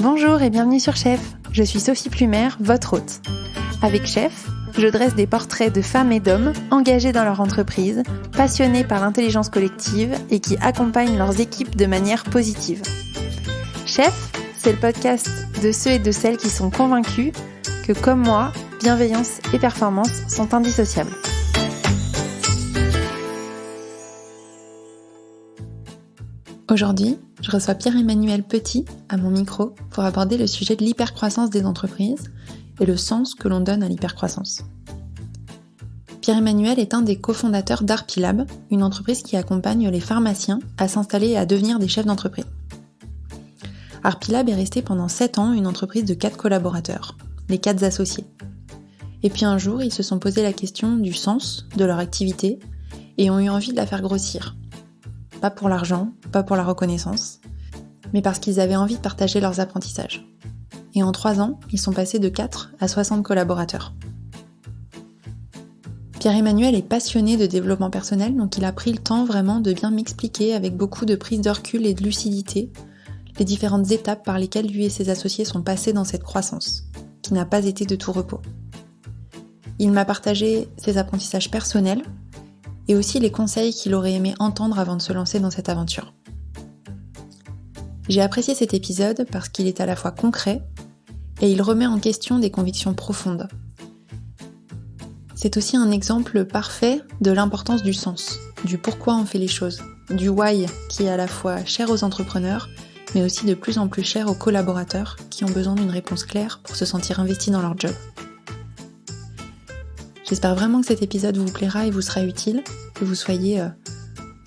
Bonjour et bienvenue sur Chef, je suis Sophie Plumer, votre hôte. Avec Chef, je dresse des portraits de femmes et d'hommes engagés dans leur entreprise, passionnés par l'intelligence collective et qui accompagnent leurs équipes de manière positive. Chef, c'est le podcast de ceux et de celles qui sont convaincus que, comme moi, bienveillance et performance sont indissociables. Aujourd'hui, je reçois Pierre-Emmanuel Petit à mon micro pour aborder le sujet de l'hypercroissance des entreprises et le sens que l'on donne à l'hypercroissance. Pierre-Emmanuel est un des cofondateurs d'Arpilab, une entreprise qui accompagne les pharmaciens à s'installer et à devenir des chefs d'entreprise. Arpilab est resté pendant 7 ans une entreprise de 4 collaborateurs, les 4 associés. Et puis un jour, ils se sont posé la question du sens de leur activité et ont eu envie de la faire grossir. Pas pour l'argent, pas pour la reconnaissance, mais parce qu'ils avaient envie de partager leurs apprentissages. Et en 3 ans, ils sont passés de 4 à 60 collaborateurs. Pierre-Emmanuel est passionné de développement personnel, donc il a pris le temps vraiment de bien m'expliquer avec beaucoup de prise de recul et de lucidité les différentes étapes par lesquelles lui et ses associés sont passés dans cette croissance, qui n'a pas été de tout repos. Il m'a partagé ses apprentissages personnels et aussi les conseils qu'il aurait aimé entendre avant de se lancer dans cette aventure. J'ai apprécié cet épisode parce qu'il est à la fois concret et il remet en question des convictions profondes. C'est aussi un exemple parfait de l'importance du sens, du pourquoi on fait les choses, du why qui est à la fois cher aux entrepreneurs, mais aussi de plus en plus cher aux collaborateurs qui ont besoin d'une réponse claire pour se sentir investis dans leur job. J'espère vraiment que cet épisode vous plaira et vous sera utile, que vous soyez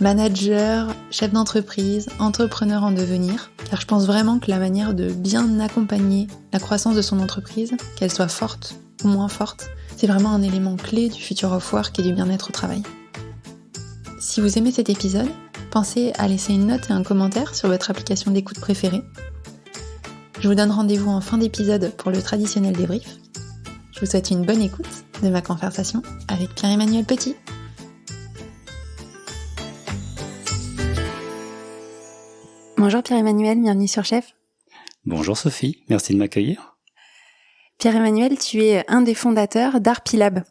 manager, chef d'entreprise, entrepreneur en devenir, car je pense vraiment que la manière de bien accompagner la croissance de son entreprise, qu'elle soit forte ou moins forte, c'est vraiment un élément clé du future of work et du bien-être au travail. Si vous aimez cet épisode, pensez à laisser une note et un commentaire sur votre application d'écoute préférée. Je vous donne rendez-vous en fin d'épisode pour le traditionnel débrief. Je vous souhaite une bonne écoute de ma conversation avec Pierre-Emmanuel Petit. Bonjour Pierre-Emmanuel, bienvenue sur Chef. Bonjour Sophie, merci de m'accueillir. Pierre-Emmanuel, tu es un des fondateurs d'Arpilab.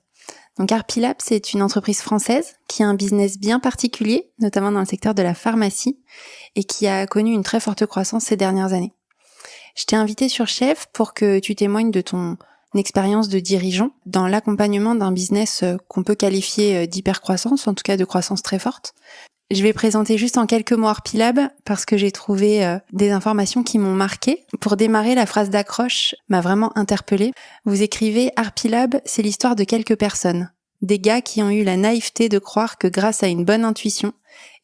Donc Arpilab, c'est une entreprise française qui a un business bien particulier, notamment dans le secteur de la pharmacie, et qui a connu une très forte croissance ces dernières années. Je t'ai invité sur Chef pour que tu témoignes de ton expérience de dirigeant dans l'accompagnement d'un business qu'on peut qualifier d'hypercroissance, en tout cas de croissance très forte. Je vais présenter juste en quelques mots Arpilab parce que j'ai trouvé des informations qui m'ont marquée. Pour démarrer, la phrase d'accroche m'a vraiment interpellée. Vous écrivez « Arpilab, c'est l'histoire de quelques personnes. Des gars qui ont eu la naïveté de croire que grâce à une bonne intuition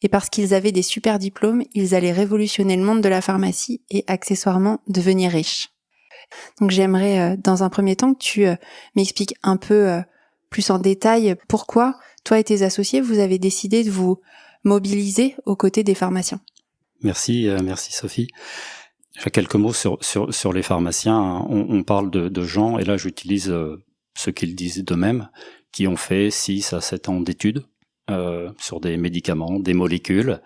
et parce qu'ils avaient des super diplômes, ils allaient révolutionner le monde de la pharmacie et accessoirement devenir riches. » Donc j'aimerais dans un premier temps que tu m'expliques un peu plus en détail pourquoi toi et tes associés vous avez décidé de vous mobiliser aux côtés des pharmaciens. Merci Sophie. J'ai quelques mots sur les pharmaciens. On parle de gens, et là j'utilise ce qu'ils disent d'eux-mêmes, qui ont fait 6 à 7 ans d'études sur des médicaments, des molécules,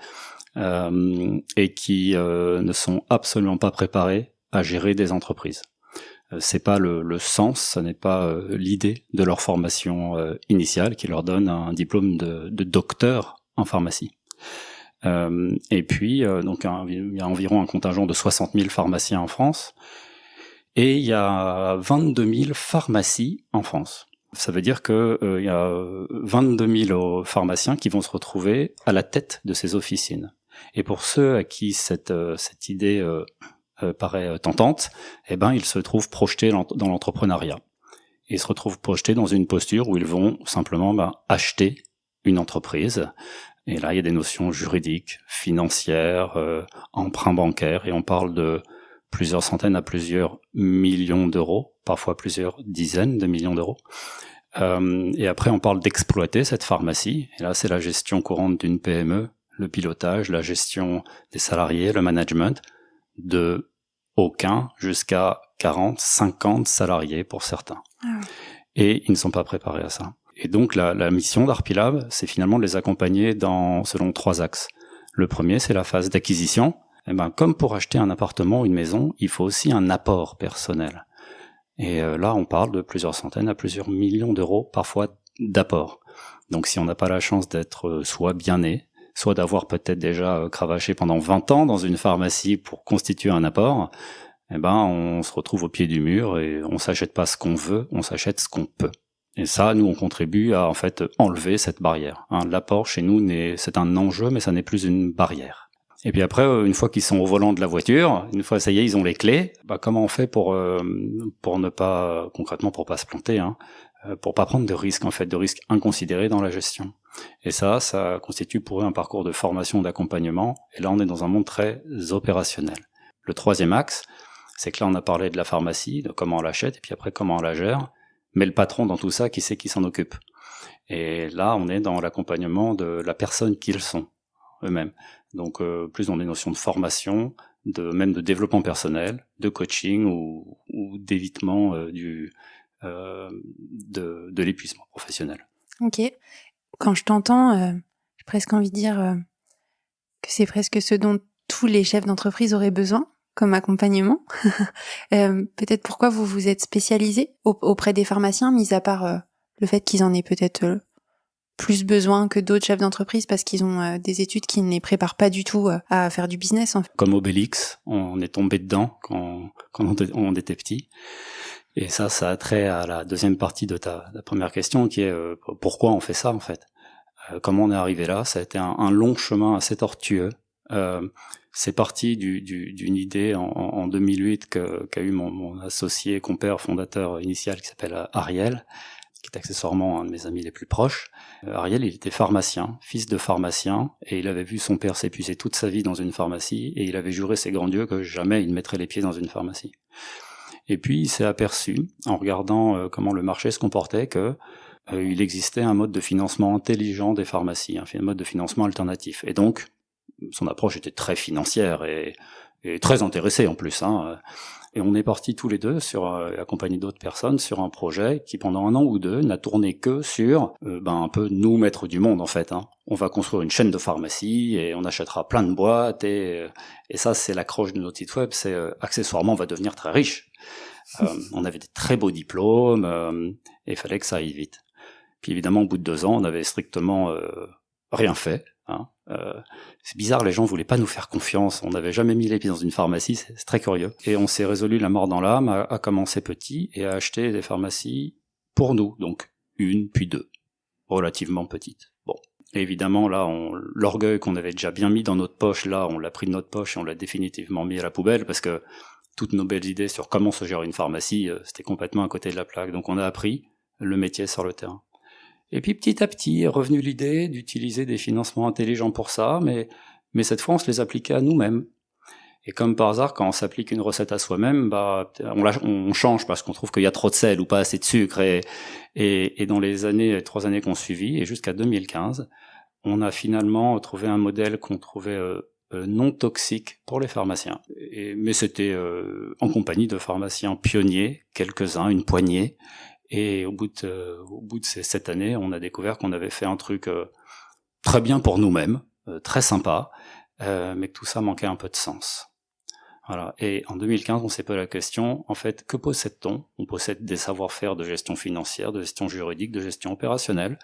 et qui ne sont absolument pas préparés à gérer des entreprises. C'est pas le sens, ça n'est pas l'idée de leur formation initiale qui leur donne un diplôme de docteur en pharmacie. Et puis, donc il y a environ un contingent de 60 000 pharmaciens en France, et il y a 22 000 pharmacies en France. Ça veut dire que il y a 22 000 pharmaciens qui vont se retrouver à la tête de ces officines. Et pour ceux à qui cette idée paraît tentante, eh ben ils se trouvent projetés dans l'entrepreneuriat. Ils se retrouvent projetés dans une posture où ils vont simplement acheter une entreprise. Et là, il y a des notions juridiques, financières, emprunts bancaires, et on parle de plusieurs centaines à plusieurs millions d'euros, parfois plusieurs dizaines de millions d'euros. Et après, on parle d'exploiter cette pharmacie. Et là, c'est la gestion courante d'une PME, le pilotage, la gestion des salariés, le management, de aucun jusqu'à 40, 50 salariés pour certains. Ah. Et ils ne sont pas préparés à ça. Et donc la mission d'Arpilab, c'est finalement de les accompagner selon 3 axes. Le premier, c'est la phase d'acquisition, Eh ben, comme pour acheter un appartement ou une maison, il faut aussi un apport personnel. Et là, on parle de plusieurs centaines à plusieurs millions d'euros, parfois, d'apport. Donc si on n'a pas la chance d'être soit bien né, soit d'avoir peut-être déjà cravaché pendant 20 ans dans une pharmacie pour constituer un apport, eh ben on se retrouve au pied du mur et on s'achète pas ce qu'on veut, on s'achète ce qu'on peut. Et ça, nous, on contribue à en fait enlever cette barrière. L'apport chez nous, c'est un enjeu, mais ça n'est plus une barrière. Et puis après, une fois qu'ils sont au volant de la voiture, une fois ça y est, ils ont les clés. Comment on fait pour ne pas concrètement pour pas se planter, pour pas prendre de risques en fait, de risques inconsidérés dans la gestion. Et ça constitue pour eux un parcours de formation, d'accompagnement. Et là, on est dans un monde très opérationnel. Le troisième axe, c'est que là, on a parlé de la pharmacie, de comment on l'achète, et puis après comment on la gère. Mais le patron dans tout ça, qui c'est qui s'en occupe? Et là, on est dans l'accompagnement de la personne qu'ils sont eux-mêmes. Donc, plus dans des notions de formation, même de développement personnel, de coaching ou d'évitement de l'épuisement professionnel. Ok. Quand je t'entends, j'ai presque envie de dire que c'est presque ce dont tous les chefs d'entreprise auraient besoin comme accompagnement. Peut-être pourquoi vous vous êtes spécialisé auprès des pharmaciens, mis à part le fait qu'ils en aient peut-être plus besoin que d'autres chefs d'entreprise parce qu'ils ont des études qui ne les préparent pas du tout à faire du business. En fait. Comme Obélix, on est tombé dedans quand on était petit. Et ça a trait à la deuxième partie de ta première question, qui est pourquoi on fait ça en fait. Comment on est arrivé là? Ça a été un long chemin assez tortueux. C'est parti d'une idée en 2008 qu'a eu mon associé, compère, fondateur initial qui s'appelle Ariel, qui est accessoirement un de mes amis les plus proches. Ariel, il était pharmacien, fils de pharmacien, et il avait vu son père s'épuiser toute sa vie dans une pharmacie, et il avait juré ses grands dieux que jamais il ne mettrait les pieds dans une pharmacie. Et puis il s'est aperçu, en regardant comment le marché se comportait, que il existait un mode de financement intelligent des pharmacies, un mode de financement alternatif. Et donc, son approche était très financière et très intéressée en plus. Et on est partis tous les deux, accompagnés d'autres personnes, sur un projet qui, pendant 1 an ou 2, n'a tourné que sur un peu nous maîtres du monde en fait. On va construire une chaîne de pharmacie et on achètera plein de boîtes et ça c'est l'accroche de notre site web, c'est accessoirement on va devenir très riche. On avait des très beaux diplômes et il fallait que ça aille vite. Puis évidemment, au bout de 2 ans, on n'avait strictement rien fait. C'est bizarre, les gens voulaient pas nous faire confiance. On n'avait jamais mis les pieds dans une pharmacie, c'est très curieux. Et on s'est résolu la mort dans l'âme à commencer petit et à acheter des pharmacies pour nous. Donc 1 puis 2, relativement petites. Bon. Et évidemment, là, l'orgueil qu'on avait déjà bien mis dans notre poche, là, on l'a pris de notre poche et on l'a définitivement mis à la poubelle parce que toutes nos belles idées sur comment se gère une pharmacie, c'était complètement à côté de la plaque. Donc on a appris le métier sur le terrain. Et puis petit à petit est revenue l'idée d'utiliser des financements intelligents pour ça, mais cette fois on se les appliquait à nous-mêmes. Et comme par hasard, quand on s'applique une recette à soi-même, on change parce qu'on trouve qu'il y a trop de sel ou pas assez de sucre. Et dans les 3 années qu'on suivit, et jusqu'à 2015, on a finalement trouvé un modèle qu'on trouvait non toxique pour les pharmaciens. Mais c'était en compagnie de pharmaciens pionniers, quelques-uns, une poignée. Et au bout de ces 7 années, on a découvert qu'on avait fait un truc très bien pour nous-mêmes, très sympa, mais que tout ça manquait un peu de sens. Voilà. Et en 2015, on s'est posé la question, en fait, que possède-t-on? On possède des savoir-faire de gestion financière, de gestion juridique, de gestion opérationnelle,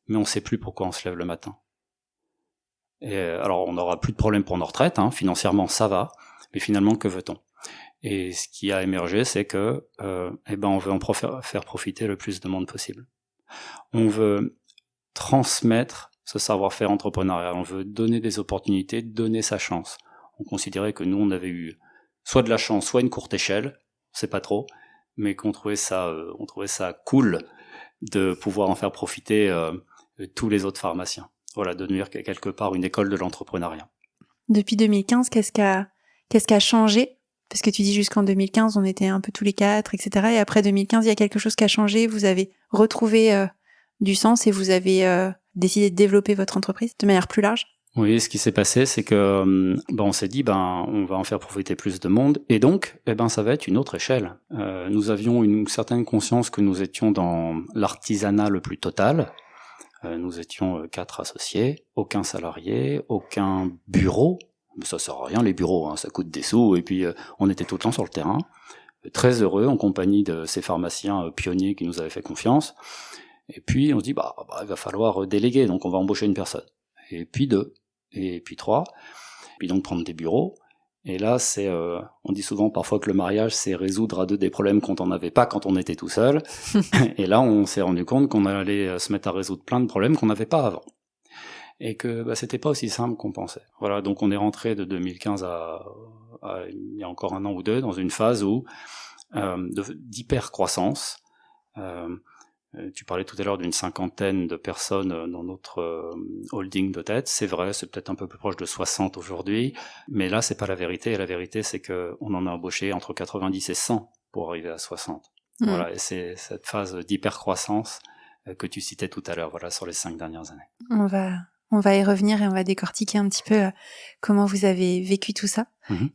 mais on ne sait plus pourquoi on se lève le matin. Et alors, on n'aura plus de problème pour nos retraites, financièrement ça va, mais finalement, que veut-on? Et ce qui a émergé, c'est que on veut faire profiter le plus de monde possible. On veut transmettre ce savoir-faire entrepreneurial, on veut donner des opportunités, donner sa chance. On considérait que nous, on avait eu soit de la chance, soit une courte échelle, on sait pas trop, mais qu'on trouvait ça cool de pouvoir en faire profiter tous les autres pharmaciens. Voilà, de devenir quelque part une école de l'entrepreneuriat. Depuis 2015, qu'est-ce qui a changé? Parce que tu dis jusqu'en 2015, on était un peu tous les 4, etc. Et après 2015, il y a quelque chose qui a changé. Vous avez retrouvé du sens et vous avez décidé de développer votre entreprise de manière plus large. Oui, ce qui s'est passé, c'est que on s'est dit, on va en faire profiter plus de monde. Et donc, ça va être une autre échelle. Nous avions une certaine conscience que nous étions dans l'artisanat le plus total. Nous étions 4 associés, aucun salarié, aucun bureau. ça sert à rien les bureaux, ça coûte des sous. Et puis on était tout le temps sur le terrain, très heureux en compagnie de ces pharmaciens pionniers qui nous avaient fait confiance. Et puis on se dit il va falloir déléguer, donc on va embaucher une personne, et puis 2, et puis 3, puis donc prendre des bureaux. Et là, on dit souvent parfois que le mariage, c'est résoudre à 2 des problèmes qu'on n'en avait pas quand on était tout seul. Et là, on s'est rendu compte qu'on allait se mettre à résoudre plein de problèmes qu'on n'avait pas avant. Et que c'était pas aussi simple qu'on pensait. Voilà, donc on est rentré de 2015 à il y a encore 1 an ou 2 dans une phase d'hyper-croissance. Tu parlais tout à l'heure d'une 50aine de personnes dans notre holding de tête. C'est vrai, c'est peut-être un peu plus proche de 60 aujourd'hui, mais là, c'est pas la vérité. Et la vérité, c'est qu'on en a embauché entre 90 et 100 pour arriver à 60. Voilà, et c'est cette phase d'hypercroissance que tu citais tout à l'heure, voilà, sur les 5 dernières années. On va y revenir et on va décortiquer un petit peu comment vous avez vécu tout ça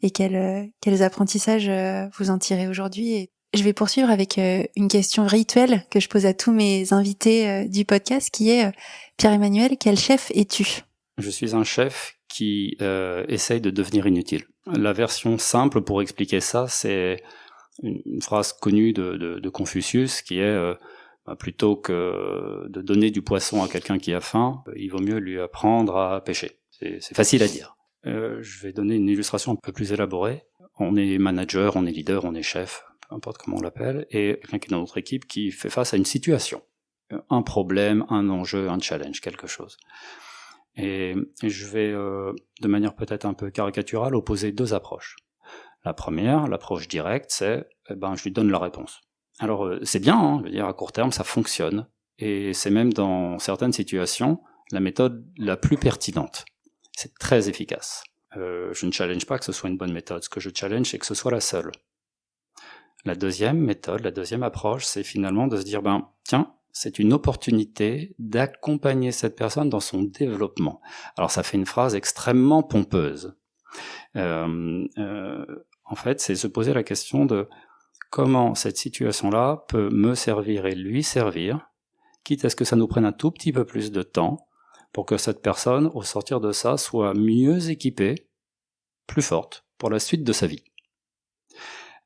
et quels apprentissages vous en tirez aujourd'hui. Et je vais poursuivre avec une question rituelle que je pose à tous mes invités du podcast, qui est Pierre-Emmanuel, quel chef es-tu ? Je suis un chef qui essaye de devenir inutile. La version simple pour expliquer ça, c'est une phrase connue de Confucius qui est plutôt que de donner du poisson à quelqu'un qui a faim, il vaut mieux lui apprendre à pêcher. C'est facile à dire. Je vais donner une illustration un peu plus élaborée. On est manager, on est leader, on est chef, peu importe comment on l'appelle, et quelqu'un qui est dans notre équipe qui fait face à une situation, un problème, un enjeu, un challenge, quelque chose. Et je vais, de manière peut-être un peu caricaturale, opposer 2 approches. La première, l'approche directe, c'est je lui donne la réponse. Alors c'est bien, je veux dire, à court terme, ça fonctionne, et c'est même dans certaines situations la méthode la plus pertinente. C'est très efficace. Je ne challenge pas que ce soit une bonne méthode, ce que je challenge, c'est que ce soit la seule. La deuxième méthode, la deuxième approche, c'est finalement de se dire, tiens, c'est une opportunité d'accompagner cette personne dans son développement. Alors ça fait une phrase extrêmement pompeuse. En fait, c'est se poser la question de comment cette situation-là peut me servir et lui servir, quitte à ce que ça nous prenne un tout petit peu plus de temps pour que cette personne, au sortir de ça, soit mieux équipée, plus forte, pour la suite de sa vie.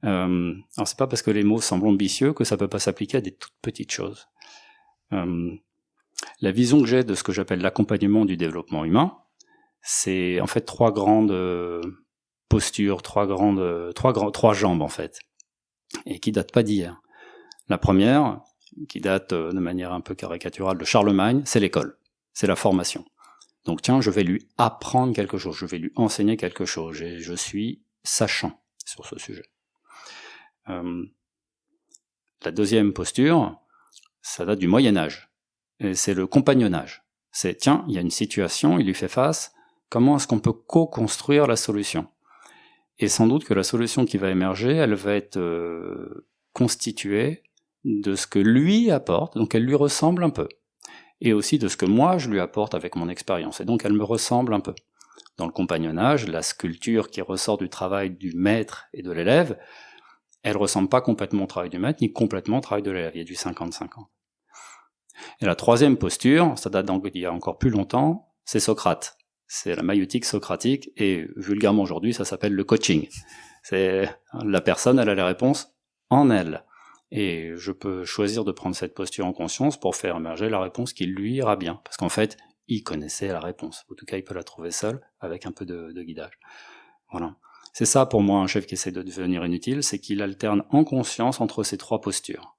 Alors c'est pas parce que les mots semblent ambitieux que ça peut pas s'appliquer à des toutes petites choses. La vision que j'ai de ce que j'appelle l'accompagnement du développement humain, c'est en fait 3 grandes postures, 3 jambes en fait, et qui datent pas d'hier. La première, qui date de manière un peu caricaturale de Charlemagne, c'est l'école, c'est la formation. Donc tiens, je vais lui apprendre quelque chose, je vais lui enseigner quelque chose, et je suis sachant sur ce sujet. La deuxième posture, ça date du Moyen-Âge, et c'est le compagnonnage. C'est, tiens, il y a une situation, il lui fait face, comment est-ce qu'on peut co-construire la solution ? Et sans doute que la solution qui va émerger, elle va être constituée de ce que lui apporte, donc elle lui ressemble un peu, et aussi de ce que moi je lui apporte avec mon expérience, et donc elle me ressemble un peu. Dans le compagnonnage, la sculpture qui ressort du travail du maître et de l'élève, elle ressemble pas complètement au travail du maître, ni complètement au travail de l'élève, il y a du 50-50. Et la troisième posture, ça date d'il y a encore plus longtemps, c'est Socrate. C'est la maïeutique socratique, et vulgairement aujourd'hui, ça s'appelle le coaching. C'est la personne, elle a la réponse en elle. Et je peux choisir de prendre cette posture en conscience pour faire émerger la réponse qui lui ira bien. Parce qu'en fait, il connaissait la réponse. En tout cas, il peut la trouver seul, avec un peu de guidage. Voilà. C'est ça pour moi un chef qui essaie de devenir inutile, c'est qu'il alterne en conscience entre ces 3 postures.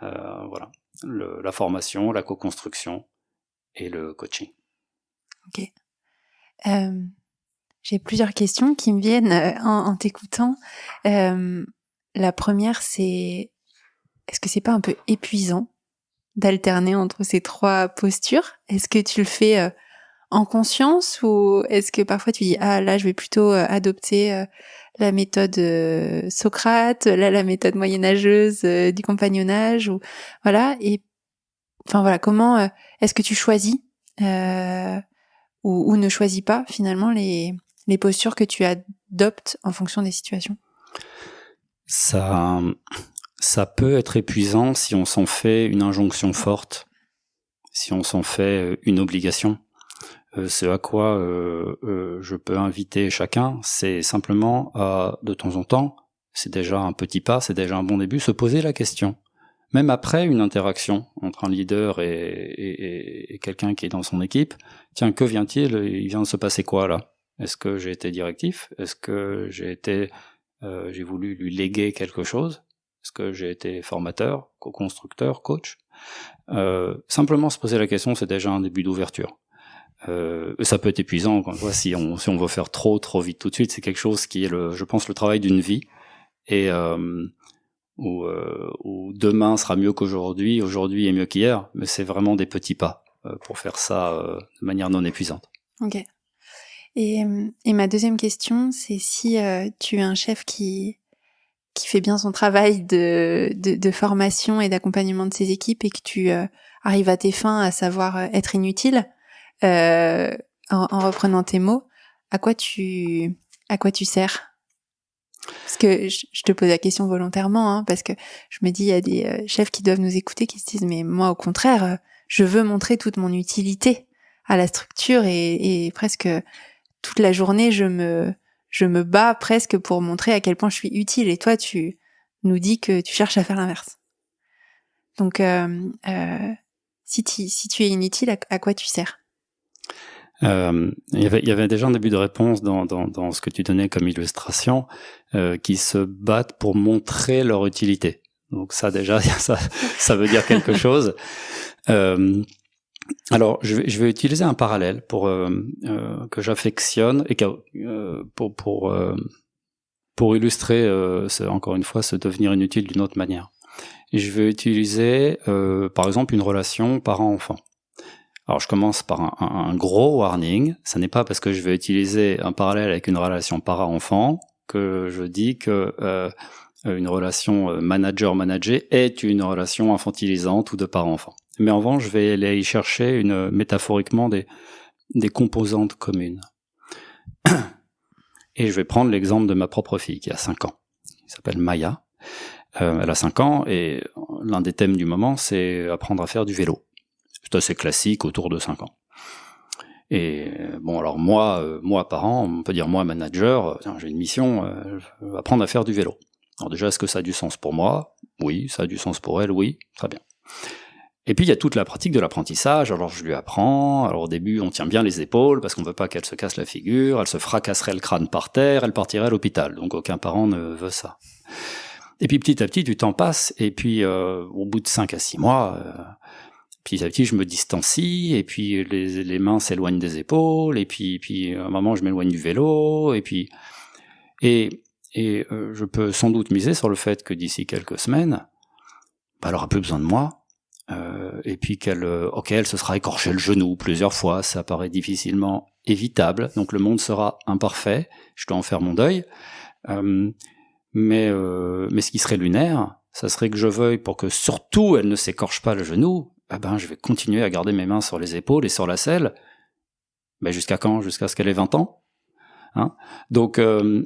Voilà. La formation, la co-construction et le coaching. Ok. J'ai plusieurs questions qui me viennent en t'écoutant. La première, c'est est-ce que c'est pas un peu épuisant d'alterner entre ces 3 postures ? Est-ce que tu le fais en conscience, ou est-ce que parfois tu dis là je vais plutôt adopter la méthode Socrate, là la méthode moyenâgeuse du compagnonnage, ou voilà, et enfin voilà, comment est-ce que tu choisis ou ne choisis pas finalement les postures que tu adoptes en fonction des situations ? Ça peut être épuisant si on s'en fait une injonction forte, si on s'en fait une obligation. Ce à quoi je peux inviter chacun, c'est simplement à, de temps en temps, c'est déjà un petit pas, c'est déjà un bon début, se poser la question. Même après une interaction entre un leader et quelqu'un qui est dans son équipe, tiens, que vient-il ? Il vient de se passer quoi là ? Est-ce que j'ai été directif ? Est-ce que j'ai voulu lui léguer quelque chose ? Est-ce que j'ai été formateur, co-constructeur, coach ? Simplement se poser la question, c'est déjà un début d'ouverture. Ça peut être épuisant, encore une fois, si on veut faire trop vite tout de suite. C'est quelque chose qui est, je pense, le travail d'une vie, et où demain sera mieux qu'aujourd'hui, aujourd'hui est mieux qu'hier, mais c'est vraiment des petits pas pour faire ça de manière non épuisante. Ok. Et ma deuxième question, c'est si tu es un chef qui fait bien son travail de formation et d'accompagnement de ses équipes, et que tu arrives à tes fins, à savoir être inutile, en reprenant tes mots, à quoi tu sers ? Parce que je te pose la question volontairement, hein, parce que je me dis, il y a des chefs qui doivent nous écouter, qui se disent, mais moi au contraire, je veux montrer toute mon utilité à la structure, et presque toute la journée, je me bats presque pour montrer à quel point je suis utile. Et toi, tu nous dis que tu cherches à faire l'inverse. Donc, si tu es inutile, à quoi tu sers ? Il y avait déjà un début de réponse dans ce que tu donnais comme illustration, qui se battent pour montrer leur utilité. Donc ça déjà, ça veut dire quelque chose. Alors, je vais utiliser un parallèle que j'affectionne et pour illustrer, encore une fois, ce devenir inutile d'une autre manière. Et je vais utiliser, par exemple, une relation parent-enfant. Alors, je commence par un gros warning. Ce n'est pas parce que je vais utiliser un parallèle avec une relation parent-enfant que je dis que une relation manager-manager est une relation infantilisante ou de parent-enfant. Mais en revanche, je vais aller y chercher métaphoriquement des composantes communes. Et je vais prendre l'exemple de ma propre fille qui a 5 ans. Elle s'appelle Maya. Elle a 5 ans et l'un des thèmes du moment, c'est apprendre à faire du vélo. C'est assez classique autour de 5 ans. Et bon, alors moi parent, on peut dire moi manager, j'ai une mission, apprendre à faire du vélo. Alors déjà, est-ce que ça a du sens pour moi ? Oui. Ça a du sens pour elle ? Oui. Très bien. Et puis il y a toute la pratique de l'apprentissage. Alors je lui apprends. Alors au début, on tient bien les épaules parce qu'on veut pas qu'elle se casse la figure. Elle se fracasserait le crâne par terre. Elle partirait à l'hôpital. Donc aucun parent ne veut ça. Et puis petit à petit, du temps passe. Et puis au bout de 5 à 6 mois, petit à petit, je me distancie. Et puis les mains s'éloignent des épaules. Et puis à un moment, je m'éloigne du vélo. Et je peux sans doute miser sur le fait que d'ici quelques semaines, elle aura plus besoin de moi. Et puis elle se sera écorché le genou plusieurs fois, ça paraît difficilement évitable, donc le monde sera imparfait, je dois en faire mon deuil, mais ce qui serait lunaire, ça serait que je veuille pour que surtout elle ne s'écorche pas le genou, je vais continuer à garder mes mains sur les épaules et sur la selle, jusqu'à quand ? Jusqu'à ce qu'elle ait 20 ans ? Hein ? Donc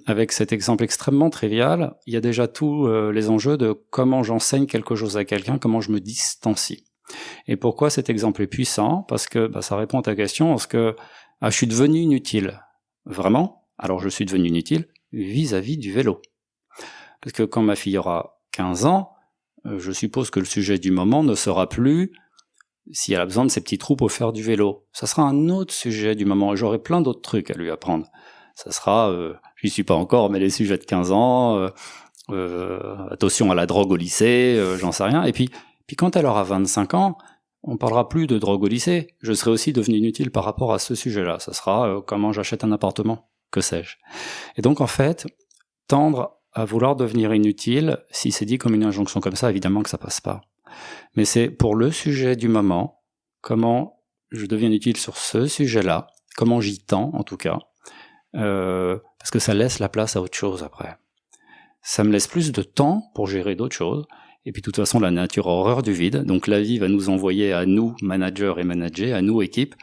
avec cet exemple extrêmement trivial, il y a déjà tous les enjeux de comment j'enseigne quelque chose à quelqu'un, comment je me distancie. Et pourquoi cet exemple est puissant ? Parce que ça répond à ta question, parce que je suis devenu inutile. Vraiment ? Alors je suis devenu inutile vis-à-vis du vélo. Parce que quand ma fille aura 15 ans, je suppose que le sujet du moment ne sera plus si elle a besoin de ses petits trous pour faire du vélo. Ça sera un autre sujet du moment, et j'aurai plein d'autres trucs à lui apprendre. Ça sera, j'y suis pas encore, mais les sujets de 15 ans, attention à la drogue au lycée, j'en sais rien. Et puis quand elle aura 25 ans, on parlera plus de drogue au lycée. Je serai aussi devenu inutile par rapport à ce sujet-là. Ça sera comment j'achète un appartement, que sais-je. Et donc en fait, tendre à vouloir devenir inutile, si c'est dit comme une injonction comme ça, évidemment que ça passe pas. Mais c'est pour le sujet du moment, comment je deviens utile sur ce sujet-là, comment j'y tends en tout cas, parce que ça laisse la place à autre chose après. Ça me laisse plus de temps pour gérer d'autres choses, et puis de toute façon la nature a horreur du vide, donc la vie va nous envoyer à nous, managers et managers, à nous, équipes,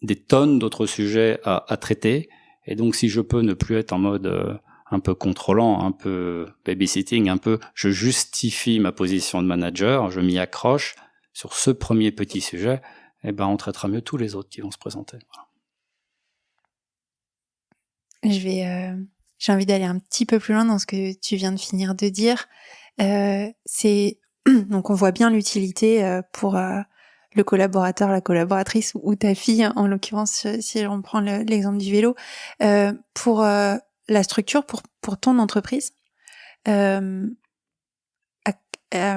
des tonnes d'autres sujets à traiter, et donc si je peux ne plus être en mode un peu contrôlant, un peu babysitting, je justifie ma position de manager, je m'y accroche sur ce premier petit sujet, on traitera mieux tous les autres qui vont se présenter. Voilà. J'ai envie d'aller un petit peu plus loin dans ce que tu viens de finir de dire. Donc on voit bien l'utilité pour le collaborateur, la collaboratrice ou ta fille, en l'occurrence, si on prend l'exemple du vélo, pour la structure, pour ton entreprise. Quel est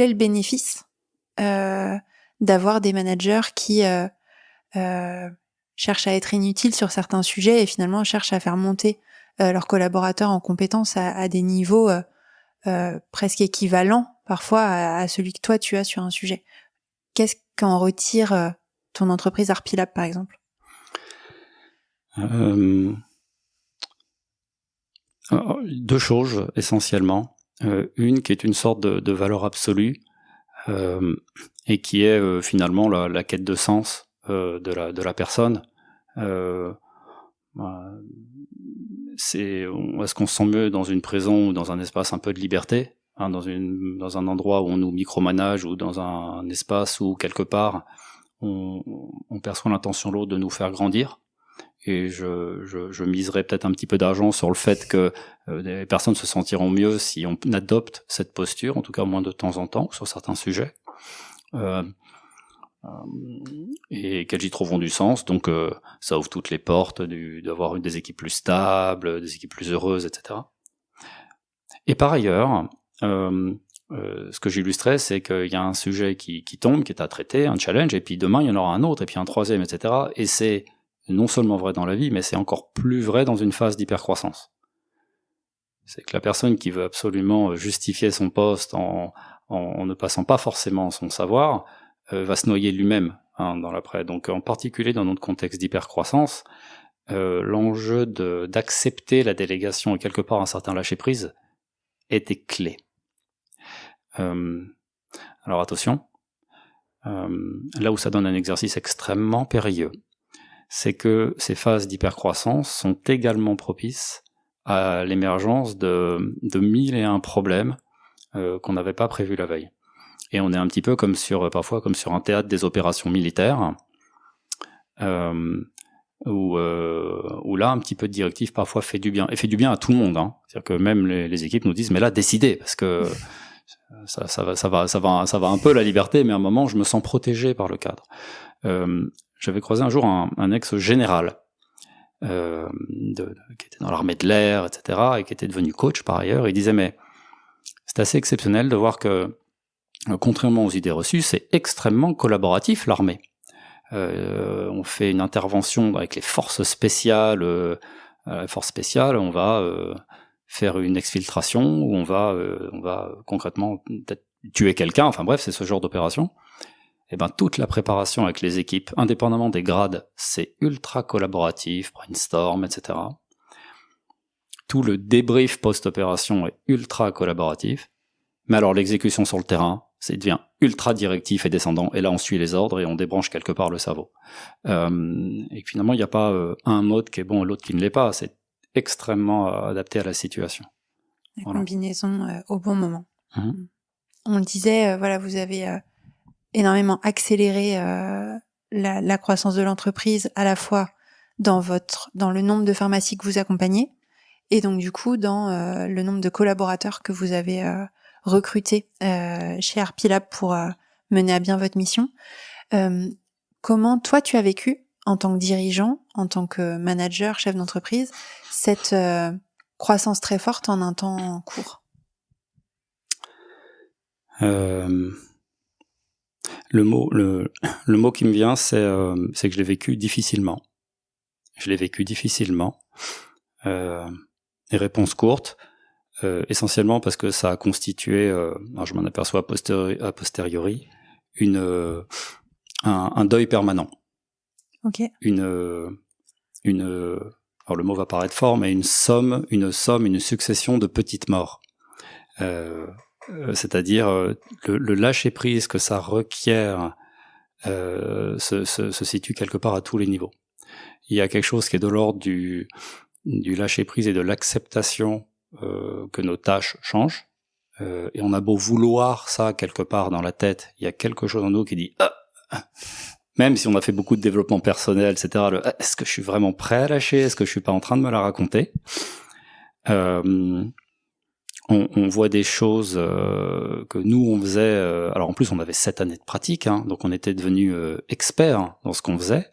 le bénéfice d'avoir des managers qui cherchent à être inutiles sur certains sujets et finalement cherchent à faire monter leurs collaborateurs en compétences à des niveaux presque équivalents parfois à celui que toi tu as sur un sujet. Qu'est-ce qu'en retire ton entreprise Arpilab par exemple? Deux choses essentiellement. Une qui est une sorte de valeur absolue et qui est finalement la quête de sens de la personne. Est-ce qu'on se sent mieux dans une prison ou dans un espace un peu de liberté, hein, dans un endroit où on nous micromanage ou dans un espace où quelque part on perçoit l'intention de l'autre de nous faire grandir. Et je miserais peut-être un petit peu d'argent sur le fait que les personnes se sentiront mieux si on adopte cette posture, en tout cas au moins de temps en temps, sur certains sujets, et qu'elles y trouveront du sens. Donc ça ouvre toutes les portes d'avoir des équipes plus stables, des équipes plus heureuses, etc. Et par ailleurs, ce que j'illustrais, c'est qu'il y a un sujet qui tombe, qui est à traiter, un challenge, et puis demain il y en aura un autre, et puis un troisième, etc. Et c'est non seulement vrai dans la vie, mais c'est encore plus vrai dans une phase d'hypercroissance. C'est que la personne qui veut absolument justifier son poste en ne passant pas forcément son savoir, va se noyer lui-même dans l'après. Donc en particulier dans notre contexte d'hypercroissance, l'enjeu d'accepter la délégation et quelque part un certain lâcher-prise était clé. Alors attention, là où ça donne un exercice extrêmement périlleux, c'est que ces phases d'hypercroissance sont également propices à l'émergence de 1001 problèmes qu'on n'avait pas prévus la veille. Et on est un petit peu parfois comme sur un théâtre des opérations militaires, où là, un petit peu de directive parfois fait du bien, et fait du bien à tout le monde. Hein. C'est-à-dire que même les équipes nous disent, mais là, décidez, parce que ça va un peu la liberté, mais à un moment, je me sens protégé par le cadre. J'avais croisé un jour un ex-général qui était dans l'armée de l'air, etc., et qui était devenu coach par ailleurs. Il disait, mais c'est assez exceptionnel de voir que, contrairement aux idées reçues, c'est extrêmement collaboratif, l'armée. On fait une intervention avec les forces spéciales, on va faire une exfiltration, ou on va concrètement peut-être tuer quelqu'un, enfin bref, c'est ce genre d'opération. Et ben toute la préparation avec les équipes, indépendamment des grades, c'est ultra collaboratif, brainstorm, etc. Tout le débrief post-opération est ultra collaboratif. Mais alors l'exécution sur le terrain, ça devient ultra directif et descendant, et là on suit les ordres et on débranche quelque part le cerveau. Et finalement il n'y a pas un mode qui est bon et l'autre qui ne l'est pas, c'est extrêmement adapté à la situation. La combinaison au bon moment. On le disait, voilà, vous avez énormément accéléré la croissance de l'entreprise, à la fois dans le nombre de pharmacies que vous accompagnez, et donc du coup dans le nombre de collaborateurs que vous avez recrutés chez Arpilab pour mener à bien votre mission. Comment toi tu as vécu en tant que dirigeant, en tant que manager, chef d'entreprise, cette croissance très forte en un temps court? Le mot qui me vient, c'est que je l'ai vécu difficilement. Et réponse courte, essentiellement parce que ça a constitué, alors je m'en aperçois a posteriori, un deuil permanent. Ok. Alors le mot va paraître fort, mais une succession de petites morts. C'est-à-dire le lâcher prise que ça requiert se situe quelque part à tous les niveaux. Il y a quelque chose qui est de l'ordre du lâcher prise et de l'acceptation que nos tâches changent, et on a beau vouloir ça quelque part dans la tête, il y a quelque chose en nous qui dit même si on a fait beaucoup de développement personnel, etc., est-ce que je suis vraiment prêt à lâcher? Est-ce que je suis pas en train de me la raconter? On voit des choses que nous on faisait. Alors en plus on avait 7 années de pratique, hein, donc on était devenus experts dans ce qu'on faisait,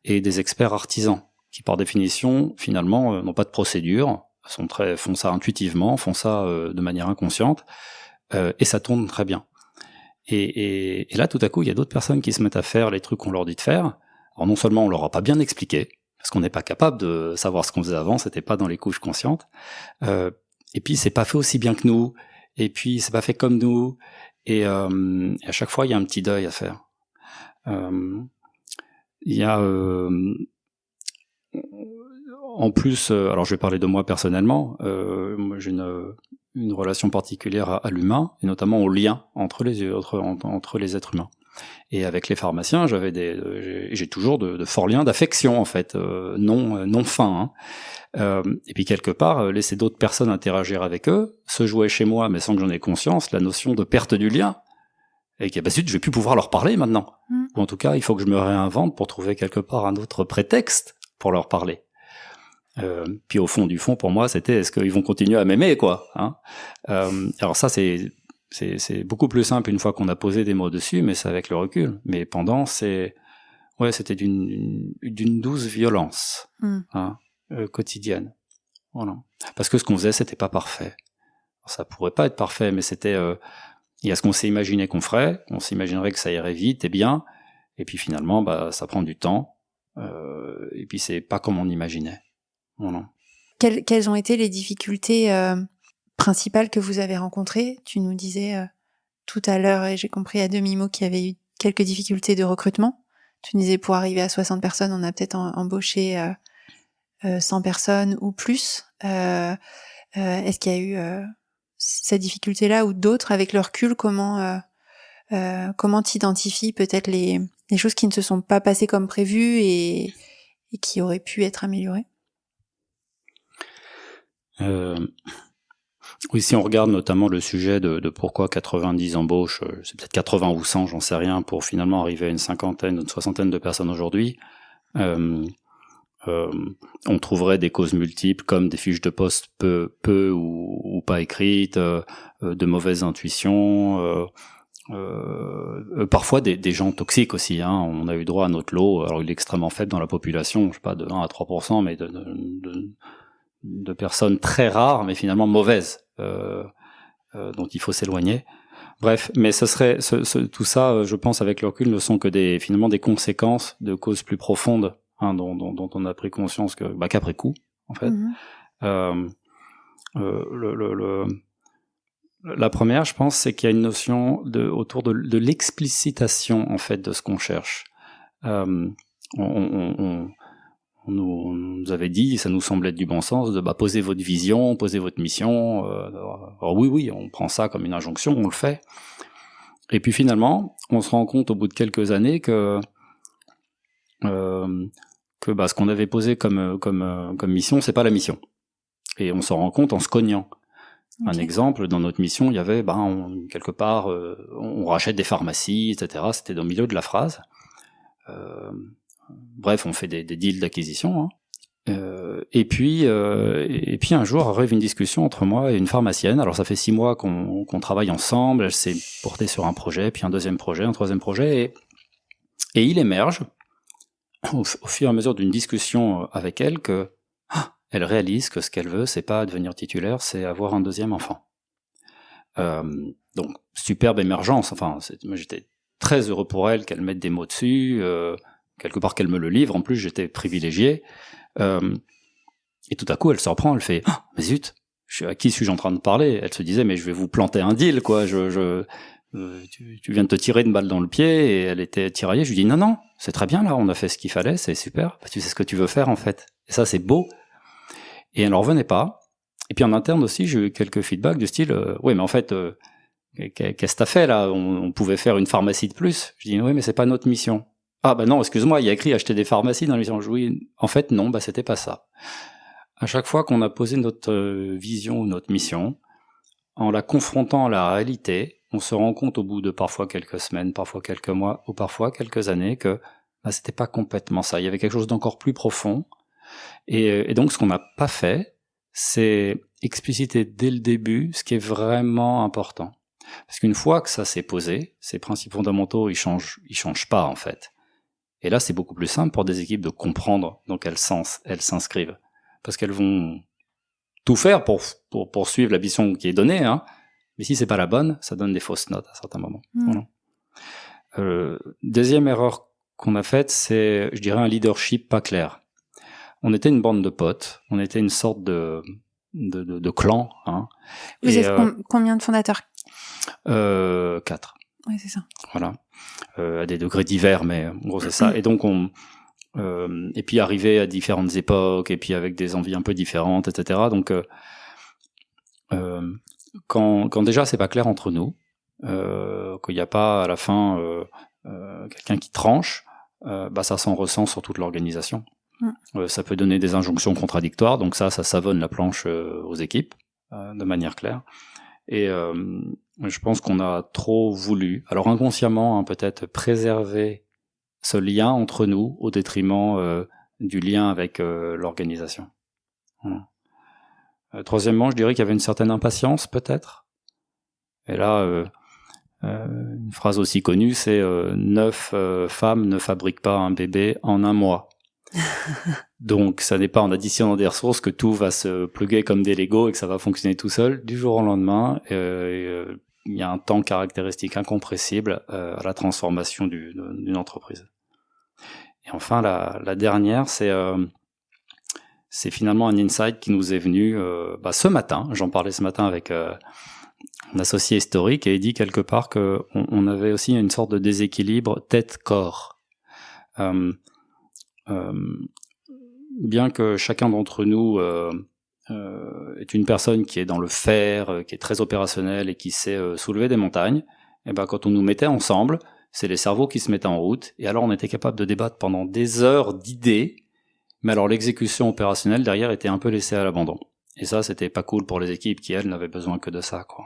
et des experts artisans qui par définition finalement n'ont pas de procédure, font ça intuitivement, font ça de manière inconsciente, et ça tourne très bien. Et là tout à coup il y a d'autres personnes qui se mettent à faire les trucs qu'on leur dit de faire. Alors non seulement on leur a pas bien expliqué, parce qu'on n'est pas capable de savoir ce qu'on faisait avant, c'était pas dans les couches conscientes. Et puis c'est pas fait aussi bien que nous, et puis c'est pas fait comme nous, et à chaque fois il y a un petit deuil à faire. Il y a en plus, alors je vais parler de moi personnellement, moi j'ai une relation particulière à l'humain, et notamment au lien entre les êtres humains. Et avec les pharmaciens, j'ai toujours de forts liens d'affection en fait, non fins. Hein. Et puis quelque part, laisser d'autres personnes interagir avec eux, se jouer chez moi, mais sans que j'en ai conscience, la notion de perte du lien, et que je vais plus pouvoir leur parler maintenant. Ou en tout cas, il faut que je me réinvente pour trouver quelque part un autre prétexte pour leur parler. Puis au fond du fond, pour moi, c'était est-ce qu'ils vont continuer à m'aimer, quoi, hein. Alors ça, c'est beaucoup plus simple une fois qu'on a posé des mots dessus, mais c'est avec le recul. Mais pendant, c'était d'une douce violence, hein, quotidienne. Voilà. Parce que ce qu'on faisait, c'était pas parfait. Alors, ça pourrait pas être parfait, mais c'était, il y a ce qu'on s'est imaginé qu'on ferait, on s'imaginerait que ça irait vite et bien, et puis finalement, ça prend du temps, et puis c'est pas comme on imaginait. Voilà. Quelles ont été les difficultés principales que vous avez rencontrées? Tu nous disais tout à l'heure, et j'ai compris à demi-mot qu'il y avait eu quelques difficultés de recrutement. Tu nous disais pour arriver à 60 personnes, on a peut-être embauché 100 personnes ou plus. Est-ce qu'il y a eu cette difficulté-là ou d'autres avec le recul? Comment t'identifies peut-être les choses qui ne se sont pas passées comme prévu et qui auraient pu être améliorées? Oui, si on regarde notamment le sujet de pourquoi 90 embauches, c'est peut-être 80 ou 100, j'en sais rien, pour finalement arriver à une soixantaine de personnes aujourd'hui, on trouverait des causes multiples comme des fiches de poste peu ou pas écrites, de mauvaises intuitions, parfois des gens toxiques aussi, hein. On a eu droit à notre lot, alors il est extrêmement faible dans la population, je sais pas, de 1 à 3%, mais de personnes très rares, mais finalement mauvaises, dont il faut s'éloigner. Bref, mais tout ça, je pense, avec le recul, ne sont que finalement des conséquences de causes plus profondes, hein, dont on a pris conscience qu'après coup, en fait. La première, je pense, c'est qu'il y a une notion autour de l'explicitation, en fait, de ce qu'on cherche. On nous avait dit, ça nous semblait être du bon sens, de posez votre vision, posez votre mission. Alors oui, on prend ça comme une injonction, on le fait. Et puis finalement, on se rend compte au bout de quelques années que ce qu'on avait posé comme mission, c'est pas la mission. Et on s'en rend compte en se cognant. Okay. Un exemple, dans notre mission, il y avait, quelque part, on rachète des pharmacies, etc. C'était dans le milieu de la phrase. Bref, on fait des deals d'acquisition. Hein. Et puis un jour arrive une discussion entre moi et une pharmacienne. Alors ça fait 6 mois qu'on travaille ensemble. Elle s'est portée sur un projet, puis un deuxième projet, un troisième projet, et il émerge au fur et à mesure d'une discussion avec elle que elle réalise que ce qu'elle veut, c'est pas devenir titulaire, c'est avoir un deuxième enfant. Donc superbe émergence. Enfin, moi j'étais très heureux pour elle qu'elle mette des mots dessus. Quelque part qu'elle me le livre, en plus j'étais privilégié, et tout à coup elle se reprend, elle fait mais zut, à qui suis-je en train de parler? Elle se disait mais je vais vous planter un deal, quoi, tu viens de te tirer une balle dans le pied, et elle était tiraillée. Je lui dis non, c'est très bien là, on a fait ce qu'il fallait, c'est super, tu sais ce que tu veux faire en fait, et ça c'est beau. Et elle en revenait pas. Et puis en interne aussi j'ai eu quelques feedbacks du style oui mais en fait qu'est-ce que t'as fait là, on pouvait faire une pharmacie de plus. Je dis oui mais c'est pas notre mission. Ah non, excuse-moi, il y a écrit acheter des pharmacies dans les échanges. Oui, en fait non, c'était pas ça. À chaque fois qu'on a posé notre vision ou notre mission, en la confrontant à la réalité, on se rend compte au bout de parfois quelques semaines, parfois quelques mois, ou parfois quelques années, que bah, c'était pas complètement ça. Il y avait quelque chose d'encore plus profond. Et donc, ce qu'on n'a pas fait, c'est expliciter dès le début ce qui est vraiment important. Parce qu'une fois que ça s'est posé, ces principes fondamentaux, ils changent pas, en fait. Et là, c'est beaucoup plus simple pour des équipes de comprendre dans quel sens elles s'inscrivent. Parce qu'elles vont tout faire pour suivre la mission qui est donnée, hein. Mais si c'est pas la bonne, ça donne des fausses notes à certains moments. Voilà. Deuxième erreur qu'on a faite, c'est, je dirais, un leadership pas clair. On était une bande de potes, on était une sorte de clan, hein. Vous êtes combien de fondateurs? 4. Ouais, c'est ça. Voilà. À des degrés divers, mais en gros c'est ça. Et donc et puis arrivé à différentes époques, et puis avec des envies un peu différentes, etc. Donc quand déjà c'est pas clair entre nous, qu'il n'y a pas à la fin quelqu'un qui tranche, bah ça s'en ressent sur toute l'organisation. Ça peut donner des injonctions contradictoires, donc ça savonne la planche aux équipes de manière claire. Et je pense qu'on a trop voulu, alors inconsciemment, hein, peut-être préserver ce lien entre nous au détriment du lien avec l'organisation. Voilà. Troisièmement, je dirais qu'il y avait une certaine impatience, peut-être. Et là, une phrase aussi connue, c'est 9 femmes ne fabriquent pas un bébé en un mois. Donc, ça n'est pas en additionnant des ressources que tout va se pluguer comme des Legos et que ça va fonctionner tout seul du jour au lendemain. Il y a un temps caractéristique incompressible à la transformation d'une entreprise. Et enfin, la dernière, c'est finalement un insight qui nous est venu ce matin. J'en parlais ce matin avec un associé historique et il dit quelque part qu'on avait aussi une sorte de déséquilibre tête-corps. Bien que chacun d'entre nous est une personne qui est dans le faire, qui est très opérationnelle et qui sait soulever des montagnes, et ben quand on nous mettait ensemble, c'est les cerveaux qui se mettaient en route, et alors on était capable de débattre pendant des heures d'idées, mais alors l'exécution opérationnelle derrière était un peu laissée à l'abandon. Et ça, c'était pas cool pour les équipes qui, elles, n'avaient besoin que de ça, quoi.